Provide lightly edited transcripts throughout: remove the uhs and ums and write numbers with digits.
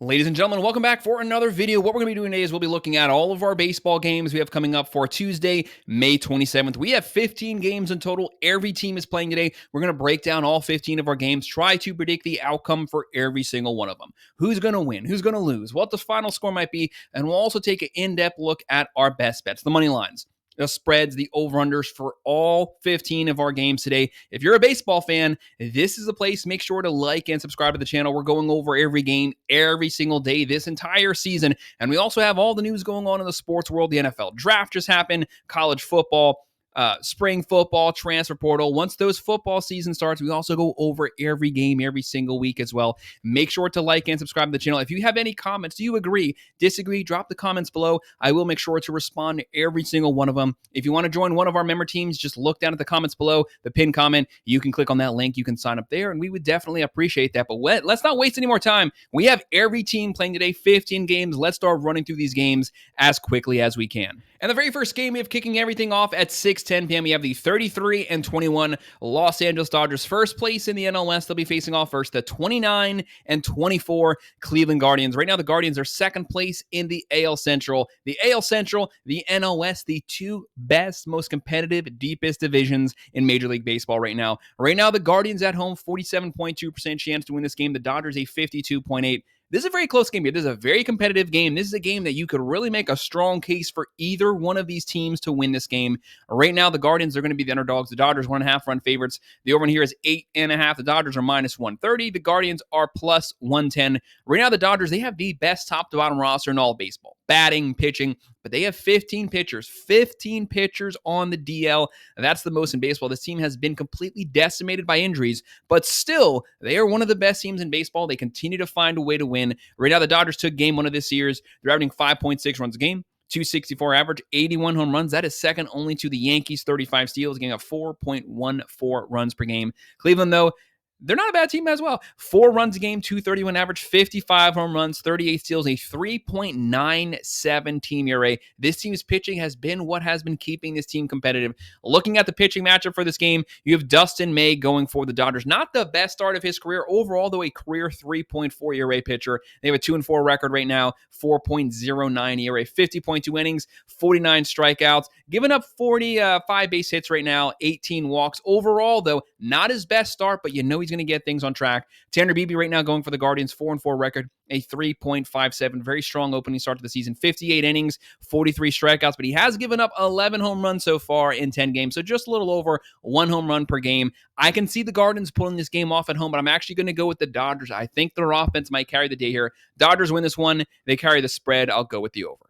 Ladies and gentlemen, welcome back for another video. What we're going to be doing today is we'll be looking at all of our baseball games we have coming up for Tuesday, May 27th. We have 15 games in total. Every team is playing today. We're going to break down all 15 of our games, try to predict the outcome for every single one of them. Who's going to win? Who's going to lose? What the final score might be. And we'll also take an in-depth look at our best bets, the money lines, the spreads, the over-unders for all 15 of our games today. If you're a baseball fan, this is the place. Make sure to like and subscribe to the channel. We're going over every game every single day this entire season. And we also have all the news going on in the sports world. The NFL draft just happened, college football, spring football, transfer portal. Once those football season starts, we also go over every game every single week as well. Make sure to like and subscribe to the channel. If you have any comments, do you agree, disagree, drop the comments below. I will make sure to respond to every single one of them. If you want to join one of our member teams, just look down at the comments below, the pinned comment. You can click on that link. You can sign up there, and we would definitely appreciate that. But let's not waste any more time. We have every team playing today, 15 games. Let's start running through these games as quickly as we can. And the very first game, we have kicking everything off at 6:10 p.m. We have the 33-21 Los Angeles Dodgers, first place in the NL West. They'll be facing off versus the 29-24 Cleveland Guardians. Right now, the Guardians are second place in the AL Central. The AL Central, the NL West, the two best, most competitive, deepest divisions in Major League Baseball right now. Right now, the Guardians at home, 47.2% chance to win this game. The Dodgers, a 52.8%. This is a very close game here. This is a very competitive game. This is a game that you could really make a strong case for either one of these teams to win this game. Right now, the Guardians are going to be the underdogs. The Dodgers 1.5 run favorites. The over here is 8.5. The Dodgers are minus 130. The Guardians are plus 110. Right now, the Dodgers, they have the best top to bottom roster in all of baseball. Batting, pitching, but they have 15 pitchers on the DL. That's the most in baseball. This team has been completely decimated by injuries, but still, they are one of the best teams in baseball. They continue to find a way to win. Right now, the Dodgers took game one of this series. They're averaging 5.6 runs a game, 264 average, 81 home runs. That is second only to the Yankees, 35 steals, getting a 4.14 runs per game. Cleveland, though, they're not a bad team as well. 4 runs a game, 231 average, 55 home runs, 38 steals, a 3.97 team ERA. This team's pitching has been what has been keeping this team competitive. Looking at the pitching matchup for this game, you have Dustin May going for the Dodgers. Not the best start of his career overall, though a career 3.4 ERA pitcher. They have a 2-4 record right now, 4.09 ERA, 50.2 innings, 49 strikeouts, giving up 45 base hits right now, 18 walks. Overall, though, not his best start, but you know he's going to get things on track. Tanner Beebe right now going for the Guardians, 4-4 record, a 3.57. Very strong opening start to the season. 58 innings, 43 strikeouts, but he has given up 11 home runs so far in 10 games, so just a little over 1 home run per game. I can see the Guardians pulling this game off at home, but I'm actually going to go with the Dodgers. I think their offense might carry the day here. Dodgers win this one. They carry the spread. I'll go with the over.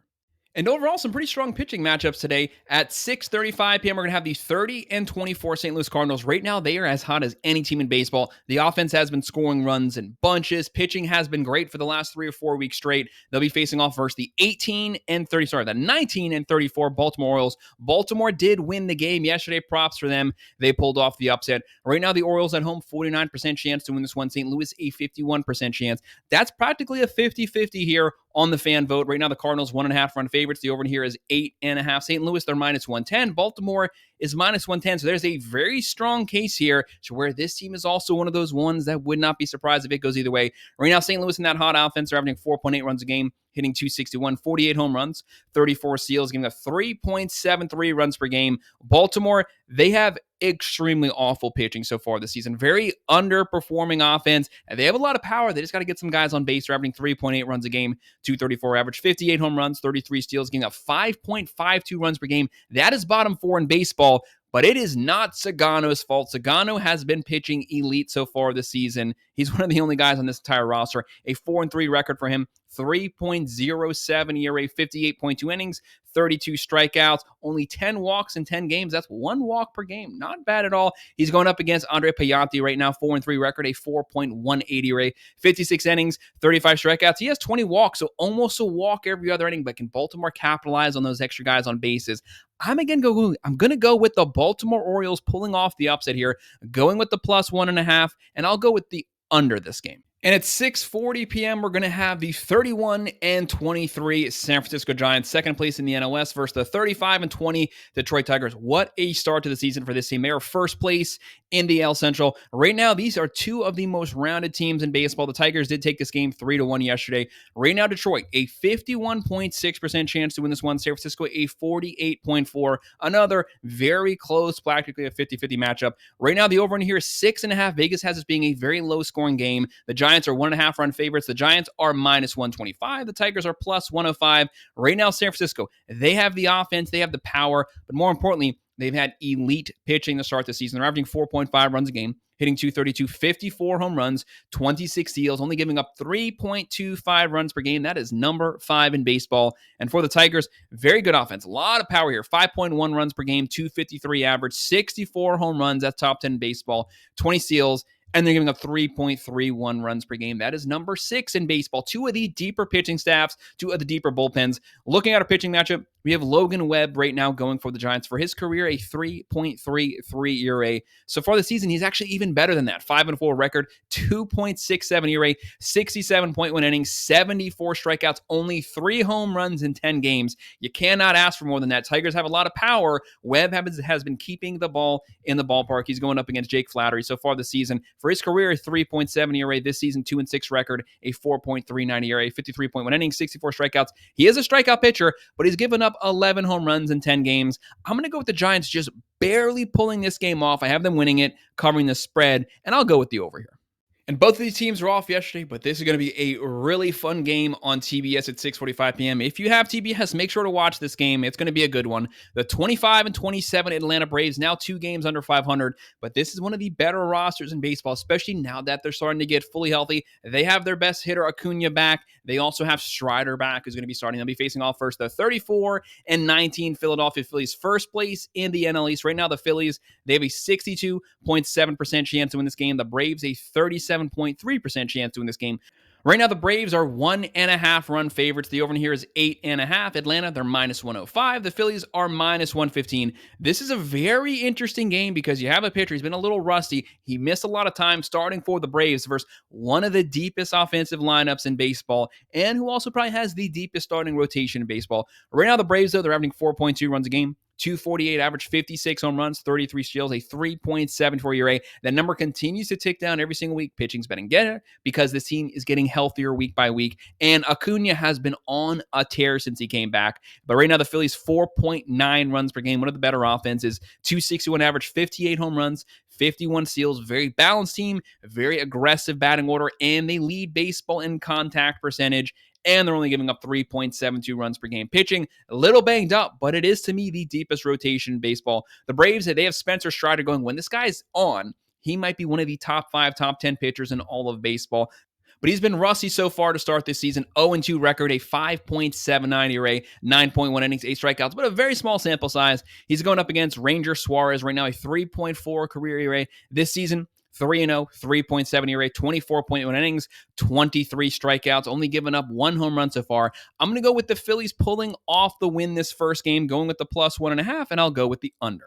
And overall, some pretty strong pitching matchups today. At 6:35 p.m., we're going to have the 30-24 St. Louis Cardinals. Right now, they are as hot as any team in baseball. The offense has been scoring runs in bunches. Pitching has been great for the last 3 or 4 weeks straight. They'll be facing off versus the 19-34 Baltimore Orioles. Baltimore did win the game yesterday. Props for them. They pulled off the upset. Right now, the Orioles at home, 49% chance to win this one. St. Louis, a 51% chance. That's practically a 50-50 here on the fan vote. Right now, the Cardinals 1.5 run favorites. The over here is 8.5. St. Louis, they're minus 110. Baltimore is minus 110. So there's a very strong case here to where this team is also one of those ones that would not be surprised if it goes either way. Right now, St. Louis in that hot offense are averaging 4.8 runs a game, hitting 261, 48 home runs, 34 steals, giving a 3.73 runs per game. Baltimore, they have extremely awful pitching so far this season. Very underperforming offense. And they have a lot of power. They just got to get some guys on base. They're averaging 3.8 runs a game, 234 average, 58 home runs, 33 steals, getting a 5.52 runs per game. That is bottom 4 in baseball. But it is not Sagano's fault. Sagano has been pitching elite so far this season. He's one of the only guys on this entire roster. A 4-3 record for him. 3.07 ERA, 58.2 innings, 32 strikeouts, only 10 walks in 10 games. That's 1 walk per game. Not bad at all. He's going up against Andre Payante right now, 4-3 record, a 4.18 ERA, 56 innings, 35 strikeouts. He has 20 walks, so almost a walk every other inning, but can Baltimore capitalize on those extra guys on bases? I'm going to go with the Baltimore Orioles pulling off the upset here, going with the plus 1.5, and I'll go with the under this game. And at 6:40 p.m., we're going to have the 31-23 San Francisco Giants, second place in the NL West versus the 35-20 Detroit Tigers. What a start to the season for this team. They are first place in the AL Central. Right now, these are two of the most rounded teams in baseball. The Tigers did take this game 3-1 yesterday. Right now, Detroit, a 51.6% chance to win this one. San Francisco, a 48.4%. Another very close, practically a 50-50 matchup. Right now, the over in here is 6.5. Vegas has this being a very low-scoring game. The Giants are 1.5 run favorites. The Giants are minus 125. The Tigers are plus 105. Right now, San Francisco, they have the offense, they have the power, but more importantly, they've had elite pitching to start the season. They're averaging 4.5 runs a game, hitting 232, 54 home runs, 26 steals, only giving up 3.25 runs per game. That is number 5 in baseball. And for the Tigers, very good offense. A lot of power here. 5.1 runs per game, 253 average, 64 home runs. That's top 10 in baseball, 20 steals. And they're giving up 3.31 runs per game. That is number 6 in baseball. Two of the deeper pitching staffs, two of the deeper bullpens. Looking at our pitching matchup, we have Logan Webb right now going for the Giants. For his career, a 3.33 ERA. So far this season, he's actually even better than that. 5-4 record, 2.67 ERA, 67.1 innings, 74 strikeouts, only 3 home runs in 10 games. You cannot ask for more than that. Tigers have a lot of power. Webb has been keeping the ball in the ballpark. He's going up against Jake Flattery so far this season. For his career, 3.7 ERA this season, 2-6 record, a 4.39 ERA, 53.1 innings, 64 strikeouts. He is a strikeout pitcher, but he's given up 11 home runs in 10 games. I'm going to go with the Giants just barely pulling this game off. I have them winning it, covering the spread, and I'll go with the over here. And both of these teams were off yesterday, but this is going to be a really fun game on TBS at 6:45 p.m. If you have TBS, make sure to watch this game. It's going to be a good one. The 25-27 Atlanta Braves, now 2 games under 500, but this is one of the better rosters in baseball, especially now that they're starting to get fully healthy. They have their best hitter, Acuna, back. They also have Strider back, who's going to be starting. They'll be facing off first the 34-19 Philadelphia Phillies, first place in the NL East. Right now, the Phillies, they have a 62.7% chance to win this game. The Braves, a 37.3% chance to win this game. Right now, the Braves are 1.5 run favorites. The over here is 8.5. Atlanta, they're minus 105. The Phillies are minus 115. This is a very interesting game because you have a pitcher. He's been a little rusty. He missed a lot of time starting for the Braves versus one of the deepest offensive lineups in baseball and who also probably has the deepest starting rotation in baseball. Right now, the Braves, though, they're averaging 4.2 runs a game. 248 average, 56 home runs, 33 steals, a 3.74 ERA. That number continues to tick down every single week. Pitching's been getting because this team is getting healthier week by week. And Acuna has been on a tear since he came back. But right now, the Phillies, 4.9 runs per game. One of the better offenses. 261 average, 58 home runs, 51 steals. Very balanced team, very aggressive batting order, and they lead baseball in contact percentage. And they're only giving up 3.72 runs per game. Pitching a little banged up, but it is, to me, the deepest rotation in baseball. The Braves, they have Spencer Strider going, when this guy's on, he might be one of the top 5, top 10 pitchers in all of baseball. But he's been rusty so far to start this season. 0-2 record, a 5.79 ERA, 9.1 innings, 8 strikeouts, but a very small sample size. He's going up against Ranger Suarez right now, a 3.4 career ERA. This season, 3-0, 3.7 ERA, 24.1 innings, 23 strikeouts, only given up 1 home run so far. I'm going to go with the Phillies pulling off the win this first game, going with the plus 1.5, and I'll go with the under.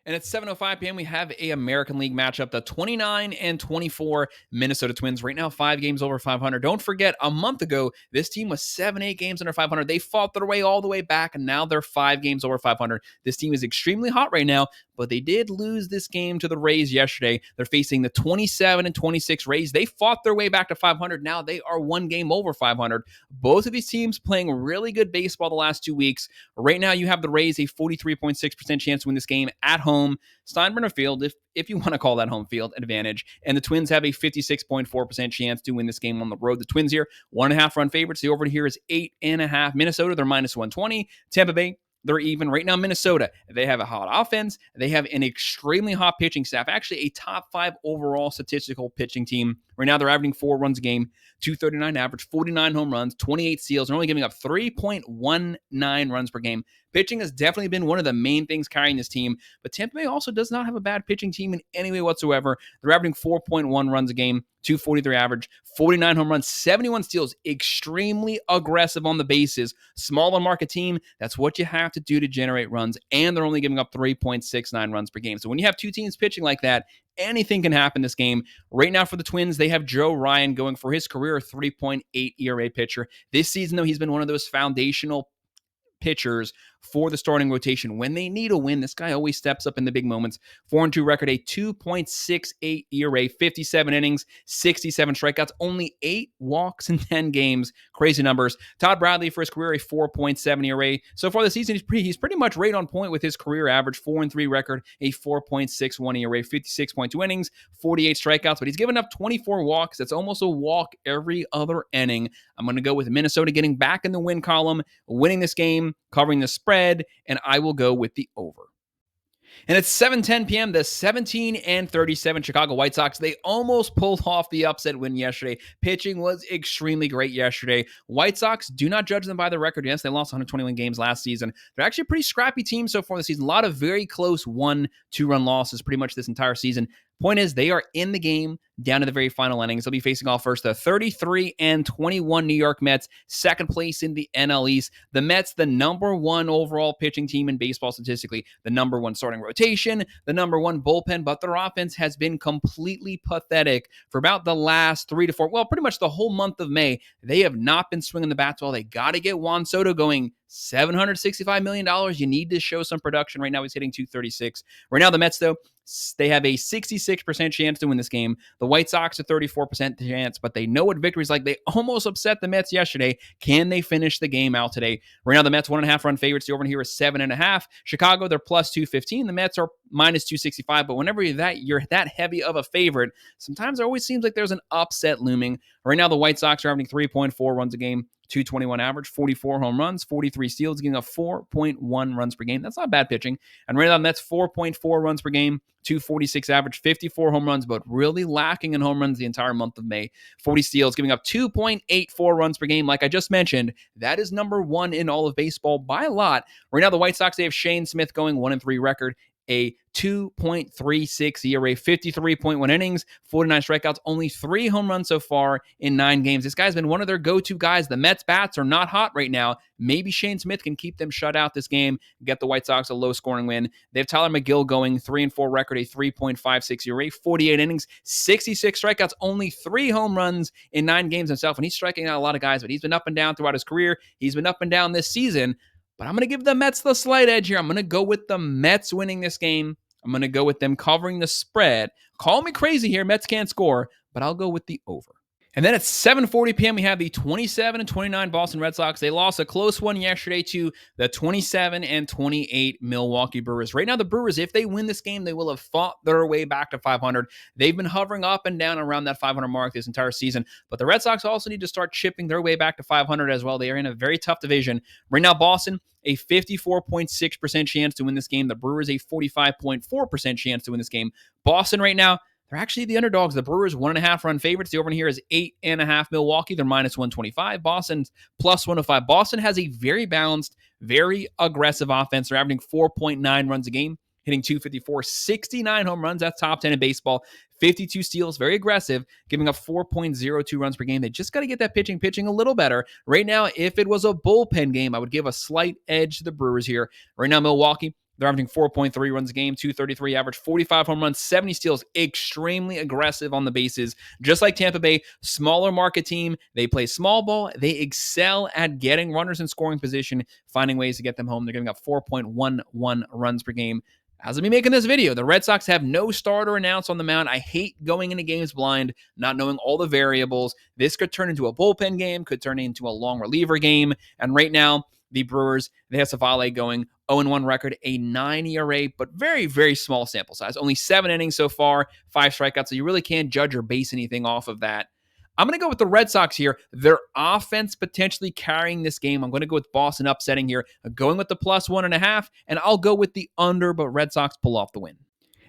And at 7:05 p.m., we have a American League matchup, the 29-24 Minnesota Twins. Right now, 5 games over 500. Don't forget, a month ago, this team was 7-8 games under 500. They fought their way all the way back, and now they're 5 games over 500. This team is extremely hot right now, but they did lose this game to the Rays yesterday. They're facing the 27-26 Rays. They fought their way back to 500. Now they are 1 game over 500. Both of these teams playing really good baseball the last 2 weeks. Right now, you have the Rays, a 43.6% chance to win this game at home. Steinbrenner Field, if you want to call that home field advantage. And the Twins have a 56.4% chance to win this game on the road. The Twins here, 1.5 run favorites. The over here is 8.5. Minnesota, they're minus 120. Tampa Bay, they're even. Right now, Minnesota, they have a hot offense. They have an extremely hot pitching staff, actually a top 5 overall statistical pitching team. Right now, they're averaging 4 runs a game, 239 average, 49 home runs, 28 steals. They're only giving up 3.19 runs per game. Pitching has definitely been one of the main things carrying this team, but Tampa Bay also does not have a bad pitching team in any way whatsoever. They're averaging 4.1 runs a game, 243 average, 49 home runs, 71 steals, extremely aggressive on the bases. Smaller market team, that's what you have to do to generate runs, and they're only giving up 3.69 runs per game. So when you have 2 teams pitching like that, anything can happen this game. Right now for the Twins, they have Joe Ryan going for his career 3.8 ERA pitcher. This season, though, he's been one of those foundational pitchers for the starting rotation. When they need a win, this guy always steps up in the big moments. 4-2 record, a 2.68 ERA, 57 innings, 67 strikeouts, only 8 walks in 10 games. Crazy numbers. Todd Bradley for his career, a 4.7 ERA. So far this season, he's pretty much right on point with his career average. 4-3 record, a 4.61 ERA, 56.2 innings, 48 strikeouts, but he's given up 24 walks. That's almost a walk every other inning. I'm going to go with Minnesota getting back in the win column, winning this game, covering the spread, and I will go with the over. And at 7:10 p.m., the 17-37 Chicago White Sox, they almost pulled off the upset win yesterday. Pitching was extremely great yesterday. White Sox, do not judge them by the record. Yes, they lost 121 games last season. They're actually a pretty scrappy team so far this season. A lot of very close 1-2-run losses pretty much this entire season. Point is, they are in the game down to the very final innings. They'll be facing off first the 33-21 New York Mets, second place in the NL East. The Mets, the number 1 overall pitching team in baseball statistically, the number 1 starting rotation, the number 1 bullpen, but their offense has been completely pathetic for about the last 3 to 4, well, pretty much the whole month of May. They have not been swinging the bats well. They got to get Juan Soto going. $765 million. You need to show some production. Right now, he's hitting 236. Right now, the Mets, though, they have a 66% chance to win this game. The White Sox a 34% chance, but they know what victory's like. They almost upset the Mets yesterday. Can they finish the game out today? Right now, the Mets 1.5 run favorites. The over here is 7.5. Chicago, they're plus 215. The Mets are minus 265. But whenever you're that heavy of a favorite, sometimes it always seems like there's an upset looming. Right now, the White Sox are averaging 3.4 runs a game. 221 average, 44 home runs, 43 steals, giving up 4.1 runs per game. That's not bad pitching. And right now, that's 4.4 runs per game, 246 average, 54 home runs, but really lacking in home runs the entire month of May. 40 steals, giving up 2.84 runs per game. Like I just mentioned, that is number 1 in all of baseball by a lot. Right now, the White Sox, they have Shane Smith going 1-3 record, a 2.36 ERA, 53.1 innings, 49 strikeouts, only 3 home runs so far in 9 games. This guy's been one of their go-to guys. The Mets bats are not hot right now. Maybe Shane Smith can keep them shut out this game, get the White Sox a low-scoring win. They have Tyler McGill going 3-4 record, a 3.56 ERA, 48 innings, 66 strikeouts, only 3 home runs in 9 games himself. And he's striking out a lot of guys, but he's been up and down throughout his career. He's been up and down this season. But I'm going to give the Mets the slight edge here. I'm going to go with the Mets winning this game. I'm going to go with them covering the spread. Call me crazy here. Mets can't score, but I'll go with the over. And then at 7:40 p.m., we have the 27-29 Boston Red Sox. They lost a close one yesterday to the 27-28 Milwaukee Brewers. Right now, the Brewers, if they win this game, they will have fought their way back to 500. They've been hovering up and down around that 500 mark this entire season. But the Red Sox also need to start chipping their way back to 500 as well. They are in a very tough division. Right now, Boston, a 54.6% chance to win this game. The Brewers, a 45.4% chance to win this game. Boston right now, they're actually the underdogs. The Brewers 1.5 run favorites. The over here is 8.5. Milwaukee, they're minus 125. Boston's plus 105. Boston has a very balanced, very aggressive offense. They're averaging 4.9 runs a game, hitting 254, 69 home runs. That's top 10 in baseball. 52 steals, very aggressive, giving up 4.02 runs per game. They just got to get that pitching a little better. Right now, if it was a bullpen game, I would give a slight edge to the Brewers here. Right now, Milwaukee, they're averaging 4.3 runs a game, 233 average, 45 home runs, 70 steals, extremely aggressive on the bases. Just like Tampa Bay, smaller market team. They play small ball. They excel at getting runners in scoring position, finding ways to get them home. They're giving up 4.11 runs per game. As I'm making this video, the Red Sox have no starter announced on the mound. I hate going into games blind, not knowing all the variables. This could turn into a bullpen game, could turn into a long reliever game. And right now, the Brewers, they have Savale going 0-1 record, a 9 ERA, but very, very small sample size. Only 7 innings so far, 5 strikeouts, so you really can't judge or base anything off of that. I'm going to go with the Red Sox here. Their offense potentially carrying this game. I'm going to go with Boston upsetting here, going with the plus 1.5, and I'll go with the under, but Red Sox pull off the win.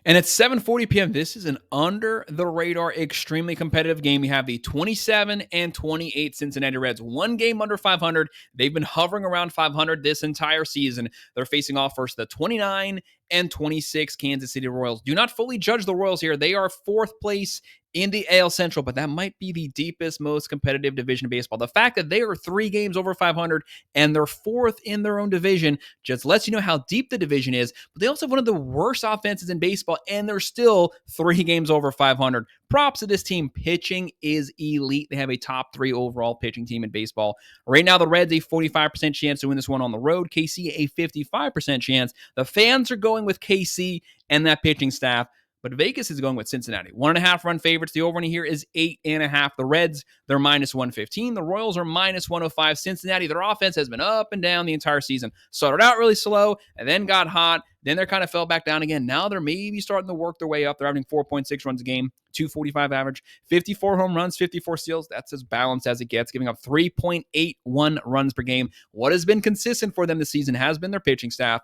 And at 7:40 p.m., this is an under-the-radar, extremely competitive game. We have the 27-28 Cincinnati Reds. 1 game under 500. They've been hovering around 500 this entire season. They're facing off first the 29-26 Kansas City Royals. Do not fully judge the Royals here. They are 4th place in the AL Central, but that might be the deepest, most competitive division of baseball. The fact that they are 3 games over 500 and they're 4th in their own division just lets you know how deep the division is. But they also have one of the worst offenses in baseball, and they're still 3 games over 500. Props to this team. Pitching is elite. They have a top 3 overall pitching team in baseball. Right now, the Reds a 45% chance to win this one on the road. KC a 55% chance. The fans are going with KC and that pitching staff. But Vegas is going with Cincinnati. 1.5 run favorites. The over here is 8.5. The Reds, they're minus 115. The Royals are minus 105. Cincinnati, their offense has been up and down the entire season. Started out really slow and then got hot. Then they kind of fell back down again. Now they're maybe starting to work their way up. They're averaging 4.6 runs a game, 245 average, 54 home runs, 54 steals. That's as balanced as it gets, giving up 3.81 runs per game. What has been consistent for them this season has been their pitching staff.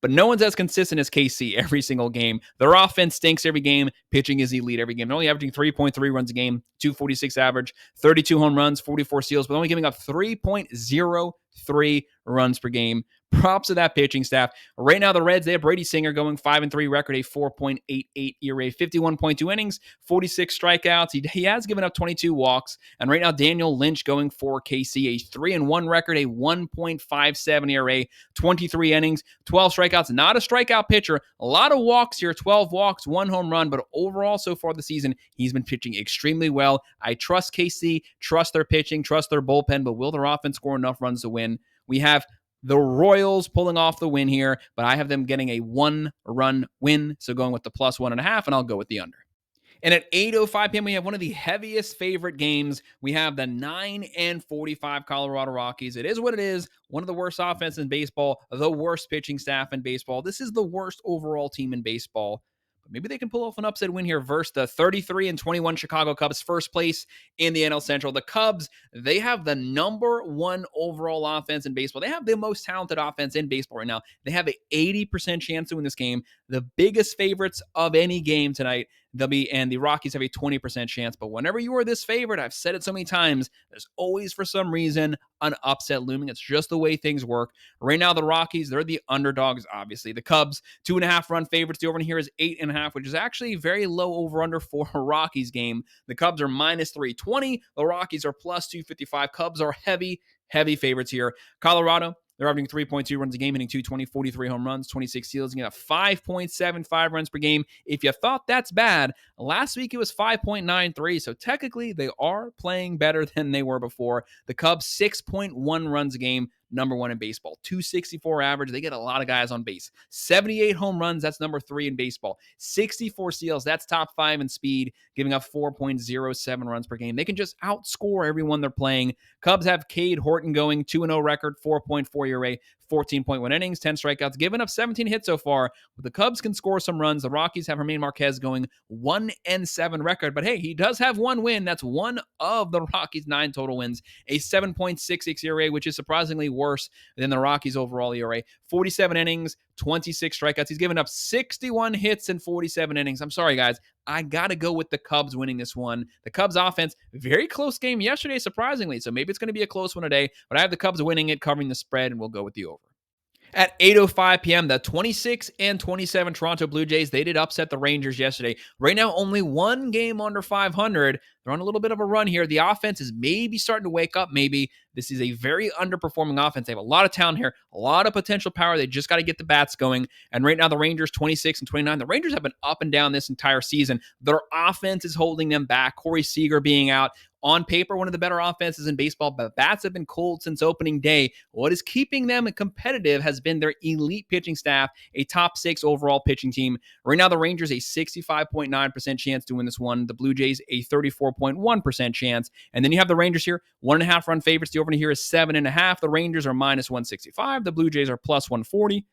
But no one's as consistent as KC every single game. Their offense stinks every game. Pitching is elite every game. They're only averaging 3.3 runs a game, 246 average, 32 home runs, 44 steals, but only giving up 3.03 runs per game. Props to that pitching staff. Right now, the Reds, they have Brady Singer going 5-3 record, a 4.88 ERA, 51.2 innings, 46 strikeouts. He has given up 22 walks. And right now, Daniel Lynch going for KC, a 3-1 record, a 1.57 ERA, 23 innings, 12 strikeouts. Not a strikeout pitcher. A lot of walks here, 12 walks, 1 home run. But overall, so far this season, he's been pitching extremely well. I trust KC, trust their pitching, trust their bullpen, but will their offense score enough runs to win? We have the Royals pulling off the win here, but I have them getting a 1-run win. So going with the plus 1.5, and I'll go with the under. And at 8:05 p.m., we have one of the heaviest favorite games. We have the 9-45 Colorado Rockies. It is what it is. One of the worst offenses in baseball, the worst pitching staff in baseball. This is the worst overall team in baseball. But maybe they can pull off an upset win here versus the 33-21 Chicago Cubs, first place in the NL Central. The Cubs, they have the number 1 overall offense in baseball. They have the most talented offense in baseball right now. They have an 80% chance to win this game. The biggest favorites of any game tonight. And the Rockies have a 20% chance. But whenever you are this favorite, I've said it so many times, there's always, for some reason, an upset looming. It's just the way things work. Right now, the Rockies, they're the underdogs, obviously. The Cubs, 2.5 run favorites. The over here is 8.5, which is actually very low over-under for a Rockies game. The Cubs are minus 320. The Rockies are plus 255. Cubs are heavy favorites here. Colorado, they're averaging 3.2 runs a game, hitting 220, 43 home runs, 26 steals, getting 5.75 runs per game. If you thought that's bad, last week it was 5.93, so technically they are playing better than they were before. The Cubs, 6.1 runs a game, number 1 in baseball. 264 average. They get a lot of guys on base. 78 home runs. That's number 3 in baseball. 64 steals. That's top 5 in speed, giving up 4.07 runs per game. They can just outscore everyone they're playing. Cubs have Cade Horton going 2-0 record, 4.4 ERA, 14.1 innings, 10 strikeouts, giving up 17 hits so far. But the Cubs can score some runs. The Rockies have Germán Marquez going 1-7 record. But hey, he does have 1 win. That's one of the Rockies' 9 total wins. A 7.66 ERA, which is surprisingly worse than the Rockies' overall ERA. 47 innings, 26 strikeouts. He's given up 61 hits in 47 innings. I'm sorry, guys. I got to go with the Cubs winning this one. The Cubs offense, very close game yesterday, surprisingly. So maybe it's going to be a close one today. But I have the Cubs winning it, covering the spread, and we'll go with the over. At 8:05 p.m., the 26-27 Toronto Blue Jays, they did upset the Rangers yesterday. Right now, only 1 game under 500. They're on a little bit of a run here. The offense is maybe starting to wake up, maybe. This is a very underperforming offense. They have a lot of talent here, a lot of potential power. They just got to get the bats going. And right now, the Rangers, 26-29. The Rangers have been up and down this entire season. Their offense is holding them back. Corey Seager being out. On paper, one of the better offenses in baseball, but bats have been cold since opening day. What is keeping them competitive has been their elite pitching staff, a top 6 overall pitching team. Right now, the Rangers, a 65.9% chance to win this one. The Blue Jays, a 34.1% chance. And then you have the Rangers here, 1.5 run favorites. The over here is 7.5. The Rangers are minus 165. The Blue Jays are plus 140.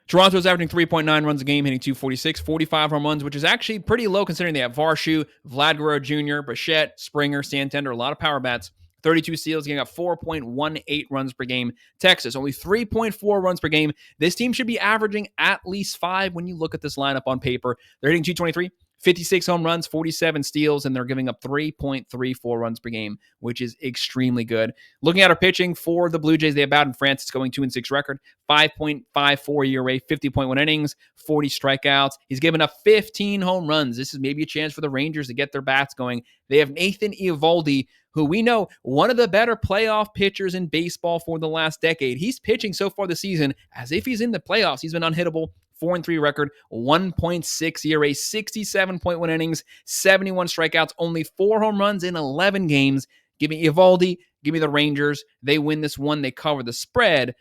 Toronto's averaging 3.9 runs a game, hitting 246, 45 home runs, which is actually pretty low considering they have Varsho, Vlad Guerrero Jr., Bichette, Springer, Santander, a lot of power bats. 32 steals, getting up 4.18 runs per game. Texas, only 3.4 runs per game. This team should be averaging at least 5 when you look at this lineup on paper. They're hitting 223, 56 home runs, 47 steals, and they're giving up 3.34 runs per game, which is extremely good. Looking at our pitching for the Blue Jays, they have Bowden Francis going 2-6 record, 5.54 ERA, 50.1 innings, 40 strikeouts. He's given up 15 home runs. This is maybe a chance for the Rangers to get their bats going. They have Nathan Eovaldi, who we know one of the better playoff pitchers in baseball for the last decade. He's pitching so far this season as if he's in the playoffs. He's been unhittable. 4-3 record, 1.6 ERA, 67.1 innings, 71 strikeouts, only 4 home runs in 11 games. Give me Eovaldi, give me the Rangers. They win this one, they cover the spread.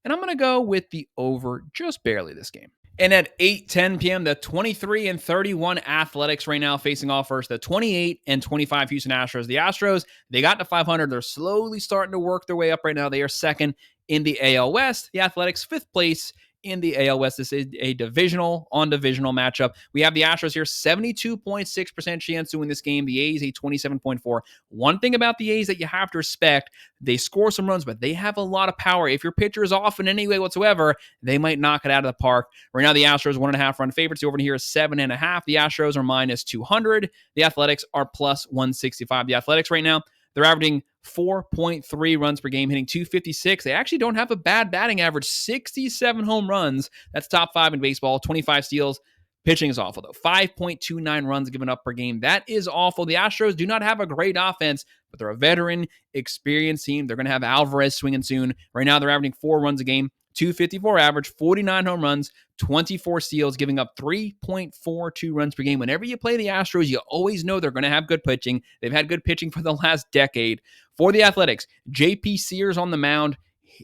And I'm going to go with the over just barely this game. And at 8:10 p.m., the 23-31 Athletics right now facing off first the 28-25 Houston Astros. The Astros, they got to 500. They're slowly starting to work their way up right now. They are second in the AL West. The Athletics, 5th place in the AL West. This is a divisional matchup. We have the Astros here, 72.6% chance to win this game. The A's, a 27.4. One thing about the A's that you have to respect, they score some runs, but they have a lot of power. If your pitcher is off in any way whatsoever, they might knock it out of the park. Right now, the Astros 1.5 run favorites. The over here is 7.5. The Astros are minus 200. The Athletics are plus 165. The Athletics right now, they're averaging 4.3 runs per game, hitting 256. They actually don't have a bad batting average. 67 home runs. That's top 5 in baseball. 25 steals. Pitching is awful, though. 5.29 runs given up per game. That is awful. The Astros do not have a great offense, but they're a veteran, experienced team. They're going to have Alvarez swinging soon. Right now, they're averaging 4 runs a game. 254 average, 49 home runs, 24 steals, giving up 3.42 runs per game. Whenever you play the Astros, you always know they're going to have good pitching. They've had good pitching for the last decade. For the Athletics, J.P. Sears on the mound.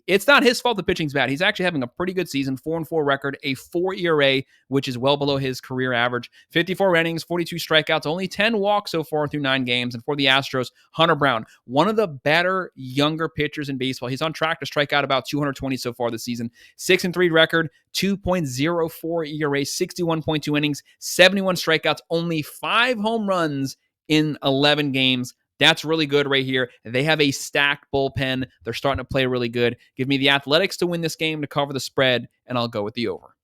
It's not his fault the pitching's bad. He's actually having a pretty good season, 4-4 record, a 4 ERA, which is well below his career average. 54 innings, 42 strikeouts, only 10 walks so far through 9 games. And for the Astros, Hunter Brown, one of the better younger pitchers in baseball. He's on track to strike out about 220 so far this season. 6-3 record, 2.04 ERA, 61.2 innings, 71 strikeouts, only 5 home runs in 11 games. That's really good right here. They have a stacked bullpen. They're starting to play really good. Give me the Athletics to win this game to cover the spread, and I'll go with the over.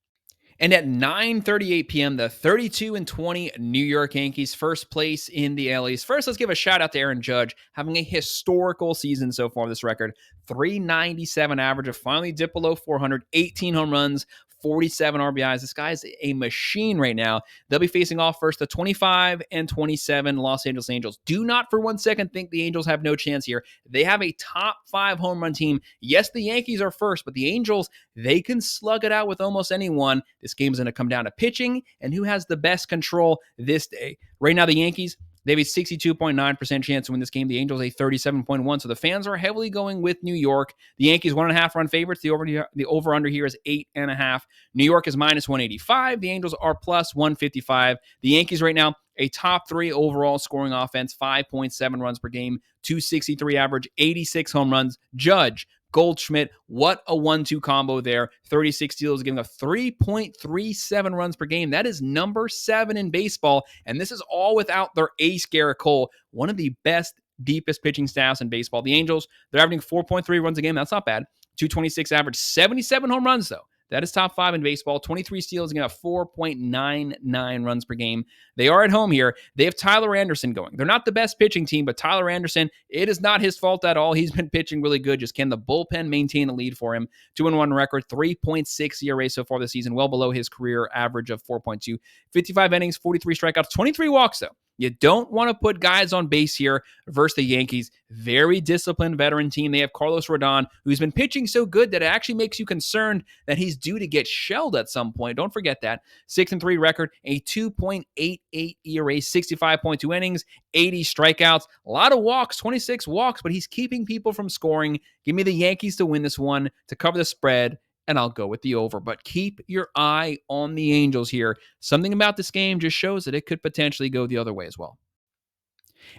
And at 9:38 p.m., the 32-20 New York Yankees, first place in the AL East. First, let's give a shout out to Aaron Judge, having a historical season so far. This record, 397 average, of finally dipped below 400, 18 home runs, 47 RBIs. This guy's a machine right now. They'll be facing off first the 25-27 Los Angeles Angels. Do not for one second think the Angels have no chance here. They have a top 5 home run team. Yes, the Yankees are first, but the Angels, they can slug it out with almost anyone. This game is going to come down to pitching and who has the best control this day. Right now, the Yankees, they have a 62.9% chance to win this game. The Angels, a 37.1%. So the fans are heavily going with New York. The Yankees, 1.5 run favorites. The over-under here is 8.5. New York is minus 185. The Angels are plus 155. The Yankees right now, a top 3 overall scoring offense, 5.7 runs per game, 263 average, 86 home runs. Judge, Goldschmidt, what a 1-2 combo there. 36 steals, giving up 3.37 runs per game. That is number 7 in baseball, and this is all without their ace, Garrett Cole, one of the best, deepest pitching staffs in baseball. The Angels, they're averaging 4.3 runs a game. That's not bad. 226 average, 77 home runs, though. That is top 5 in baseball. 23 steals, going to have 4.99 runs per game. They are at home here. They have Tyler Anderson going. They're not the best pitching team, but Tyler Anderson, it is not his fault at all. He's been pitching really good. Just can the bullpen maintain a lead for him? 2-1 record, 3.6 ERA so far this season, well below his career average of 4.2. 55 innings, 43 strikeouts, 23 walks, though. You don't want to put guys on base here versus the Yankees. Very disciplined veteran team. They have Carlos Rodon, who's been pitching so good that it actually makes you concerned that he's due to get shelled at some point. Don't forget that. 6-3 record, a 2.88 ERA, 65.2 innings, 80 strikeouts, a lot of walks, 26 walks, but he's keeping people from scoring. Give me the Yankees to win this one, to cover the spread, and I'll go with the over. But keep your eye on the Angels here. Something about this game just shows that it could potentially go the other way as well.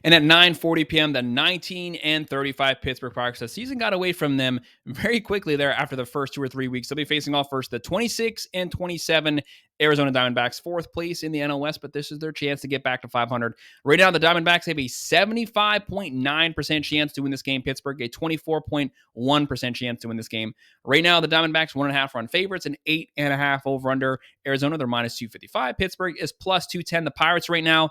And at 9:40 p.m., the 19-35 Pittsburgh Pirates. The season got away from them very quickly there after the first 2 or 3 weeks. They'll be facing off first the 26-27 Arizona Diamondbacks, fourth place in the NL West, but this is their chance to get back to 500. Right now, the Diamondbacks have a 75.9% chance to win this game. Pittsburgh, a 24.1% chance to win this game. Right now, the Diamondbacks 1.5 run favorites and 8.5 over under. Arizona, they're minus 255. Pittsburgh is plus 210. The Pirates right now,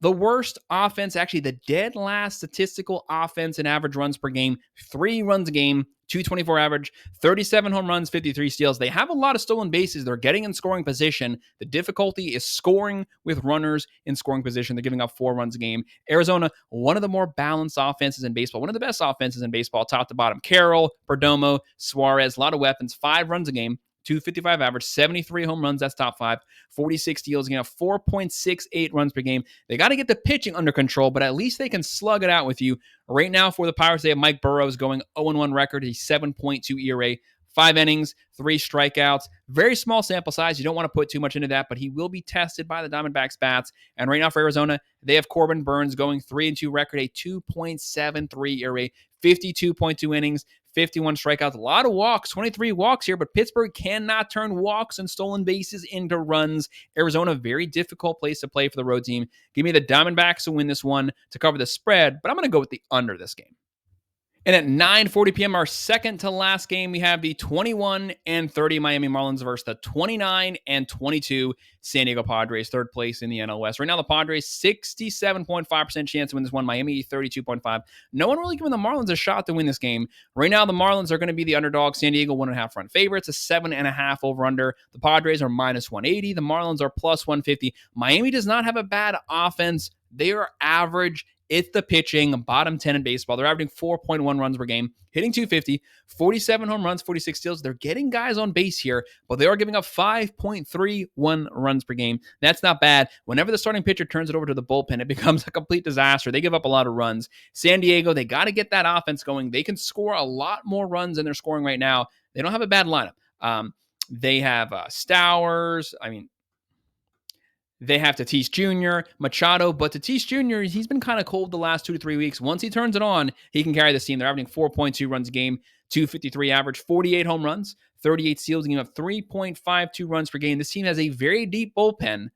the worst offense, actually the dead last statistical offense in average runs per game, 3 runs a game, 224 average, 37 home runs, 53 steals. They have a lot of stolen bases. They're getting in scoring position. The difficulty is scoring with runners in scoring position. They're giving up 4 runs a game. Arizona, one of the more balanced offenses in baseball, one of the best offenses in baseball, top to bottom. Carroll, Perdomo, Suarez, a lot of weapons, 5 runs a game. 255 average, 73 home runs, that's top 5, 46 steals, going to have 4.68 runs per game. They got to get the pitching under control, but at least they can slug it out with you. Right now for the Pirates, they have Mike Burrows going 0-1 record, a 7.2 ERA, 5 innings, 3 strikeouts. Very small sample size. You don't want to put too much into that, but he will be tested by the Diamondbacks bats. And right now for Arizona, they have Corbin Burns going 3-2 record, a 2.73 ERA, 52.2 innings, 51 strikeouts, a lot of walks, 23 walks here, but Pittsburgh cannot turn walks and stolen bases into runs. Arizona, very difficult place to play for the road team. Give me the Diamondbacks to win this one to cover the spread, but I'm going to go with the under this game. And at 9:40 p.m., our second to last game, we have the 21-30 Miami Marlins versus the 29-22 San Diego Padres, third place in the NL West. Right now, the Padres, 67.5% chance to win this one. Miami, 32.5. No one really giving the Marlins a shot to win this game. Right now, the Marlins are going to be the underdog. San Diego, 1.5 run favorites, a 7.5 over under. The Padres are minus 180. The Marlins are plus 150. Miami does not have a bad offense. They are average. It's the pitching, bottom 10 in baseball. They're averaging 4.1 runs per game, hitting 250, 47 home runs, 46 steals. They're getting guys on base here, but they are giving up 5.31 runs per game. That's not bad. Whenever the starting pitcher turns it over to the bullpen, it becomes a complete disaster. They give up a lot of runs. San Diego, they got to get that offense going. They can score a lot more runs than they're scoring right now. They don't have a bad lineup. They have Stowers. They have Tatis Jr., Machado, but Tatis Jr., he's been kind of cold the last 2 to 3 weeks. Once he turns it on, he can carry this team. They're averaging 4.2 runs a game, 253 average, 48 home runs, 38 steals, and you have 3.52 runs per game. This team has a very deep bullpen.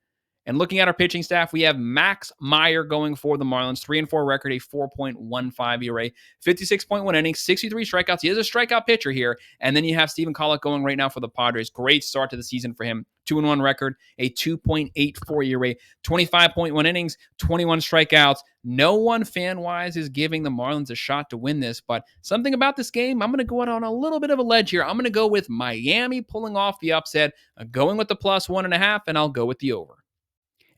And looking at our pitching staff, we have Max Meyer going for the Marlins, 3-4 record, a 4.15 ERA, 56.1 innings, 63 strikeouts. He is a strikeout pitcher here. And then you have Steven Pollock going right now for the Padres. Great start to the season for him. 2-1 record, a 2.84 ERA, 25.1 innings, 21 strikeouts. No one fan-wise is giving the Marlins a shot to win this, but something about this game, I'm going to go out on a little bit of a ledge here. I'm going to go with Miami pulling off the upset, going with the plus 1.5, and I'll go with the over.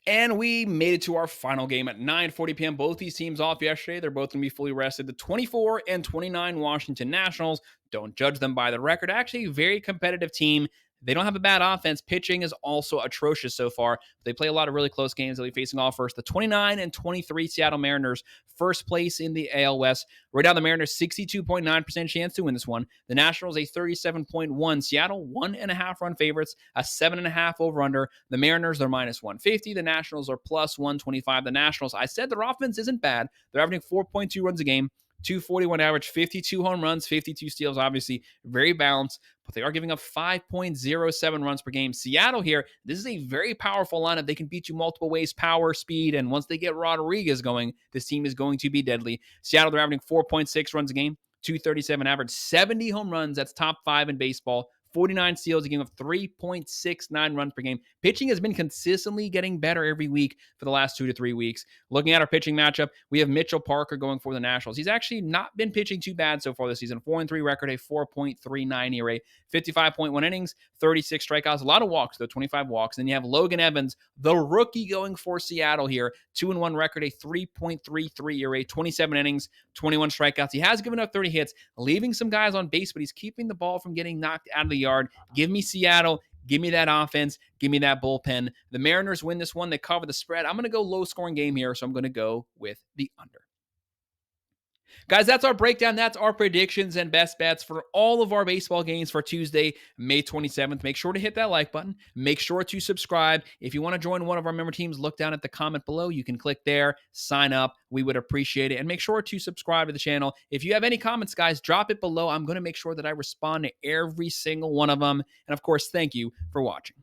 And we made it to our final game at 9:40 p.m. Both these teams off yesterday. They're both going to be fully rested. The 24-29 Washington Nationals. Don't judge them by the record. Actually, a very competitive team. They don't have a bad offense. Pitching is also atrocious so far. They play a lot of really close games. They'll be facing off first the 29-23 Seattle Mariners, first place in the AL West. Right now, the Mariners 62.9% chance to win this one. The Nationals a 37.1. Seattle 1.5 run favorites, a 7.5 over under. The Mariners they're minus 150. The Nationals are plus 125. The Nationals, I said their offense isn't bad. They're averaging 4.2 runs a game. 241 average, 52 home runs, 52 steals, obviously very balanced, but they are giving up 5.07 runs per game. Seattle here, this is a very powerful lineup. They can beat you multiple ways, power, speed, and once they get Rodriguez going, this team is going to be deadly. Seattle, they're averaging 4.6 runs a game, 237 average, 70 home runs. That's top 5 in baseball. 49 steals, a game of 3.69 runs per game. Pitching has been consistently getting better every week for the last 2 to 3 weeks. Looking at our pitching matchup, we have Mitchell Parker going for the Nationals. He's actually not been pitching too bad so far this season. 4-3 record, a 4.39 ERA, 55.1 innings, 36 strikeouts, a lot of walks though, 25 walks. Then you have Logan Evans, the rookie going for Seattle here, 2-1 record, a 3.33 ERA, 27 innings, 21 strikeouts. He has given up 30 hits, leaving some guys on base, but he's keeping the ball from getting knocked out of the yard. Give me Seattle. Give me that offense. Give me that bullpen. The Mariners win this one. They cover the spread. I'm going to go low-scoring game here, so I'm going to go with the under. Guys, that's our breakdown. That's our predictions and best bets for all of our baseball games for Tuesday, May 27th. Make sure to hit that like button. Make sure to subscribe. If you want to join one of our member teams, look down at the comment below. You can click there, sign up. We would appreciate it. And make sure to subscribe to the channel. If you have any comments, guys, drop it below. I'm going to make sure that I respond to every single one of them. And of course, thank you for watching.